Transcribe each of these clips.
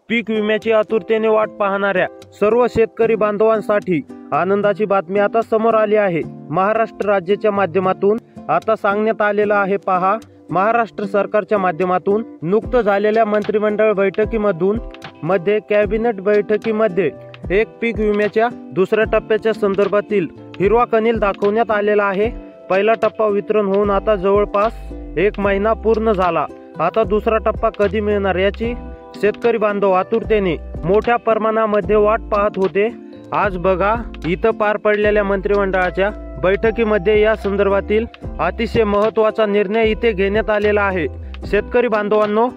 पीक विम्याची आतुरतेने वाट पाहणाऱ्या सर्व शेतकरी बांधवांसाठी आनंदाची बातमी आता समोर आली आहे। महाराष्ट्र राज्याच्या माध्यमातून आता सांगण्यात आलेलं आहे पहा, महाराष्ट्र सरकारच्या माध्यमातून नुकतं झालेल्या मंत्रिमंडळ बैठकीमध्ये कॅबिनेट बैठकीमध्ये एक पीक विम्याच्या दुसऱ्या टप्प्याच्या संदर्भातील हिरवा कणील दाखवण्यात आलेला आहे। पहिला टप्पा वितरण होऊन आता जवळपास 1 महिना पूर्ण झाला। आता दुसरा टप्पा कधी मिळणार याची शेतकरी बांधव आतुरतेने मोठ्या प्रमाणामध्ये वाट पाहत होते। आज बघा, इथं पार पडलेल्या मंत्रिमंडळाच्या बैठकीमध्ये या संदर्भातील अतिशय महत्त्वाचा निर्णय इथे घेण्यात आलेला आहे। शेतकरी बांधवांनो,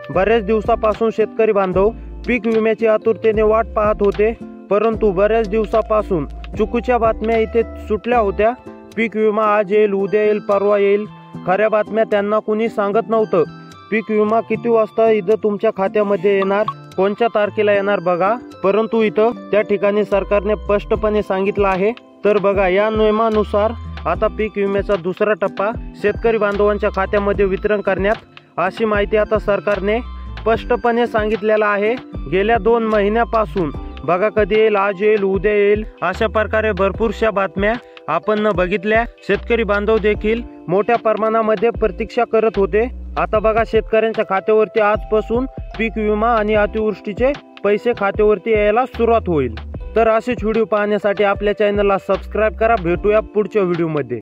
बऱ्याच दिवसापासून शेतकरी बांधव पीक विम्याची आतुरतेने वाट पाहत होते, परंतु बऱ्याच दिवसापासून चुकीच्या बातम्या इथे सुटल्या होत्या। पीक विमा आज येईल, उद्या येईल, परवा येईल, खऱ्या बातम्या त्यांना कुणी सांगत नव्हतं। पीक विमा किती वाजता इथं तुमच्या खात्यामध्ये येणार, कोणत्या तारखेला येणार बघा, परंतु इथं त्या ठिकाणी सरकारने स्पष्टपणे सांगितलं आहे। तर बघा, या नियमानुसार आता पीक विम्याचा दुसरा टप्पा शेतकरी बांधवांच्या खात्यामध्ये वितरण करण्यात अशी माहिती आता सरकारने स्पष्टपणे सांगितलेलं आहे। गेल्या 2 महिन्यापासून बघा, कधी येईल, आज येईल, उद्या येईल, अशा प्रकारे भरपूरशा बातम्या आपण बघितल्या। शेतकरी बांधव देखील मोठ्या प्रमाणामध्ये प्रतीक्षा करत होते। आता बघा, शेतकऱ्यांच्या खात्यावरती आजपासून पीक विमा आणि अतिवृष्टीचे पैसे खात्यावरती यायला सुरुवात होईल। तर असेच व्हिडिओ पाहण्यासाठी आपल्या चॅनलला सबस्क्राईब करा। भेटूया पुढच्या व्हिडिओमध्ये।